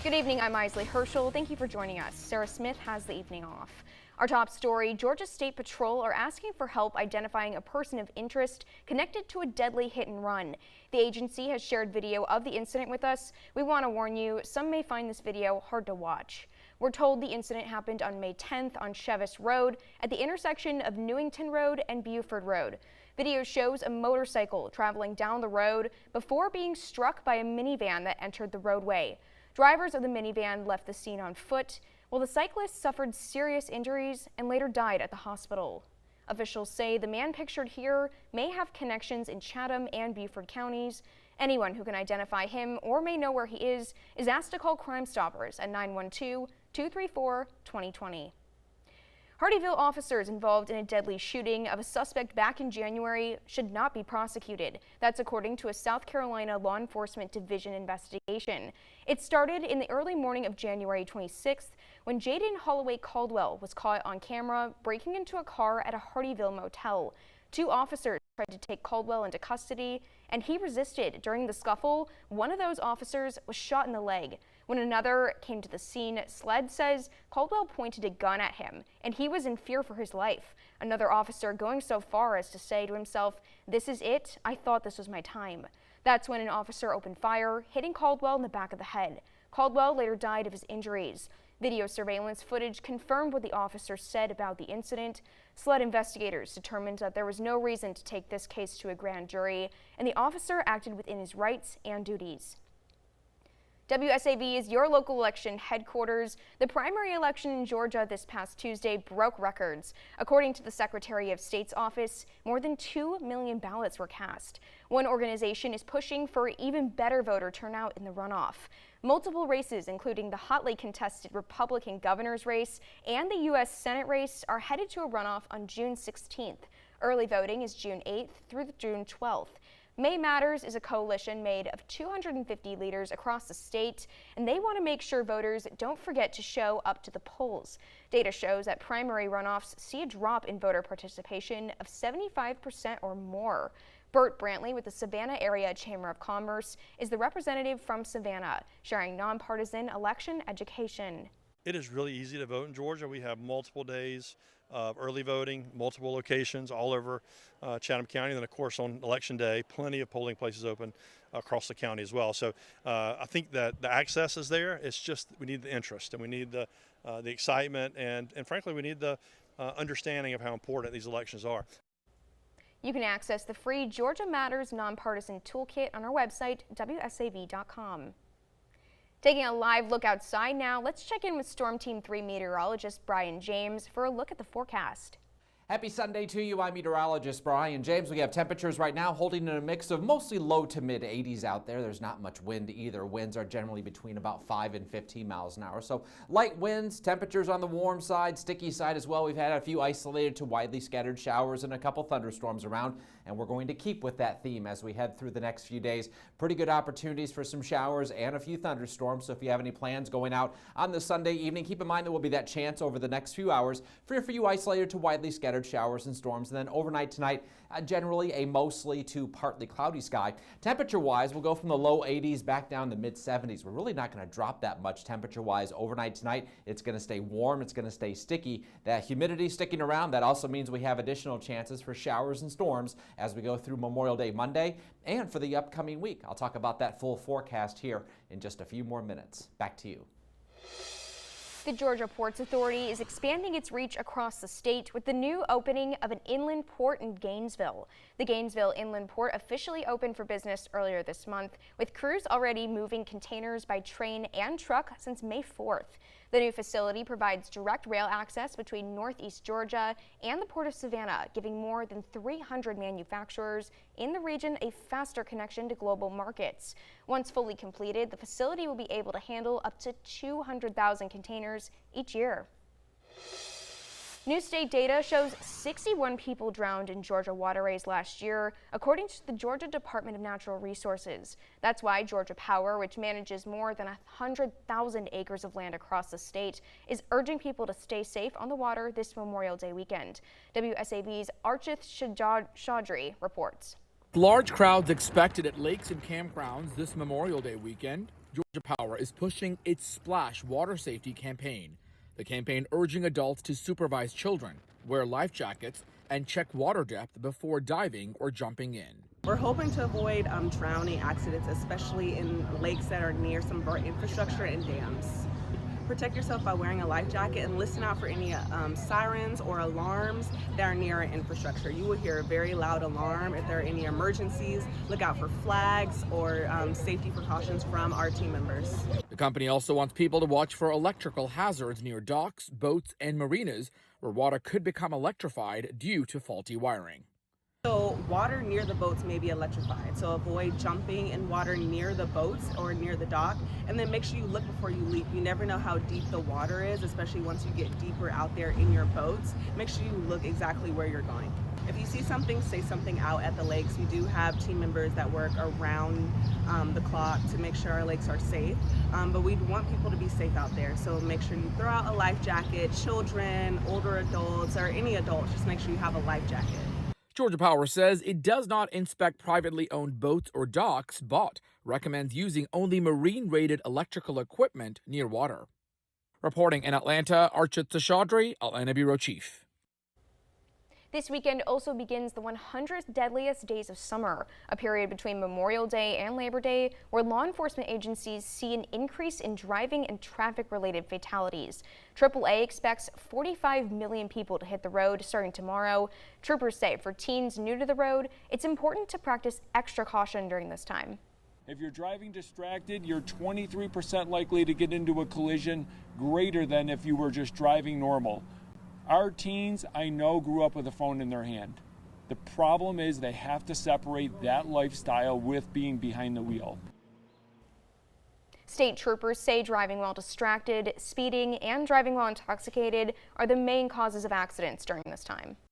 Good evening, I'm Isley Herschel. Thank you for joining us. Sarah Smith has the evening off. Our top story, Georgia State Patrol are asking for help identifying a person of interest connected to a deadly hit and run. The agency has shared video of the incident with us. We want to warn you, some may find this video hard to watch. We're told the incident happened on May 10th on Chevis Road at the intersection of Newington Road and Buford Road. Video shows a motorcycle traveling down the road before being struck by a minivan that entered the roadway. Drivers of the minivan left the scene on foot, while the cyclist suffered serious injuries and later died at the hospital. Officials say the man pictured here may have connections in Chatham and Beaufort counties. Anyone who can identify him or may know where he is asked to call Crime Stoppers at 912-234-2020. Hardeeville officers involved in a deadly shooting of a suspect back in January should not be prosecuted. That's according to a South Carolina Law Enforcement Division investigation. It started in the early morning of January 26th when Jaden Holloway Caldwell was caught on camera breaking into a car at a Hardeeville motel. Two officers tried to take Caldwell into custody, and he resisted. During the scuffle, one of those officers was shot in the leg. When another came to the scene, SLED says Caldwell pointed a gun at him, and he was in fear for his life. Another officer going so far as to say to himself, "This is it. I thought this was my time." That's when an officer opened fire, hitting Caldwell in the back of the head. Caldwell later died of his injuries. Video surveillance footage confirmed what the officer said about the incident. SLED investigators determined that there was no reason to take this case to a grand jury, and the officer acted within his rights and duties. WSAV is your local election headquarters. The primary election in Georgia this past Tuesday broke records. According to the Secretary of State's office, more than 2 million ballots were cast. One organization is pushing for even better voter turnout in the runoff. Multiple races, including the hotly contested Republican governor's race and the U.S. Senate race, are headed to a runoff on June 16th. Early voting is June 8th through June 12th. May Matters is a coalition made of 250 leaders across the state, and they want to make sure voters don't forget to show up to the polls. Data shows that primary runoffs see a drop in voter participation of 75% or more. Bert Brantley with the Savannah Area Chamber of Commerce is the representative from Savannah, sharing nonpartisan election education. It is really easy to vote in Georgia. We have multiple days of early voting, multiple locations all over Chatham County. And then, of course, on Election Day, plenty of polling places open across the county as well. So I think that the access is there. It's just we need the interest and we need the excitement and frankly, we need the understanding of how important these elections are. You can access the free Georgia Matters Nonpartisan Toolkit on our website, WSAV.com. Taking a live look outside now, let's check in with Storm Team 3 meteorologist Brian James for a look at the forecast. Happy Sunday to you. I'm meteorologist Brian James. We have temperatures right now holding in a mix of mostly low to mid 80s out there. There's not much wind either. Winds are generally between about 5 and 15 miles an hour. So light winds, temperatures on the warm side, sticky side as well. We've had a few isolated to widely scattered showers and a couple thunderstorms around, and we're going to keep with that theme as we head through the next few days. Pretty good opportunities for some showers and a few thunderstorms. So if you have any plans going out on the Sunday evening, keep in mind there will be that chance over the next few hours for a few isolated to widely scattered showers and storms. And then overnight tonight, generally a mostly to partly cloudy sky. Temperature-wise, we'll go from the low 80s back down to mid 70s. We're really not going to drop that much temperature-wise overnight tonight. It's going to stay warm. It's going to stay sticky. That humidity sticking around, that also means we have additional chances for showers and storms as we go through Memorial Day Monday and for the upcoming week. I'll talk about that full forecast here in just a few more minutes. Back to you. The Georgia Ports Authority is expanding its reach across the state with the new opening of an inland port in Gainesville. The Gainesville Inland Port officially opened for business earlier this month, with crews already moving containers by train and truck since May 4th. The new facility provides direct rail access between northeast Georgia and the Port of Savannah, giving more than 300 manufacturers in the region a faster connection to global markets. Once fully completed, the facility will be able to handle up to 200,000 containers each year. New state data shows 61 people drowned in Georgia waterways last year, according to the Georgia Department of Natural Resources. That's why Georgia Power, which manages more than 100,000 acres of land across the state, is urging people to stay safe on the water this Memorial Day weekend. WSAV's Archith Chaudhry reports. Large crowds expected at lakes and campgrounds this Memorial Day weekend. Georgia Power is pushing its Splash water safety campaign. The campaign urging adults to supervise children, wear life jackets, and check water depth before diving or jumping in. We're hoping to avoid drowning accidents, especially in lakes that are near some of our infrastructure and dams. Protect yourself by wearing a life jacket and listen out for any sirens or alarms that are near our infrastructure. You will hear a very loud alarm. If there are any emergencies, look out for flags or safety precautions from our team members. The company also wants people to watch for electrical hazards near docks, boats, and marinas where water could become electrified due to faulty wiring. So water near the boats may be electrified, so avoid jumping in water near the boats or near the dock, and then make sure you look before you leap. You never know how deep the water is, especially once you get deeper out there in your boats. Make sure you look exactly where you're going. If you see something, say something out at the lakes. We do have team members that work around the clock to make sure our lakes are safe, but we want people to be safe out there, so make sure you throw out a life jacket. Children, older adults, or any adults, just make sure you have a life jacket. Georgia Power says it does not inspect privately owned boats or docks, but recommends using only marine-rated electrical equipment near water. Reporting in Atlanta, Archit Seshadri, Atlanta Bureau Chief. This weekend also begins the 100th deadliest days of summer, a period between Memorial Day and Labor Day where law enforcement agencies see an increase in driving and traffic-related fatalities. AAA expects 45 million people to hit the road starting tomorrow. Troopers say for teens new to the road, it's important to practice extra caution during this time. If you're driving distracted, you're 23% likely to get into a collision, greater than if you were just driving normal. Our teens, I know, grew up with a phone in their hand. The problem is they have to separate that lifestyle with being behind the wheel. State troopers say driving while distracted, speeding, and driving while intoxicated are the main causes of accidents during this time.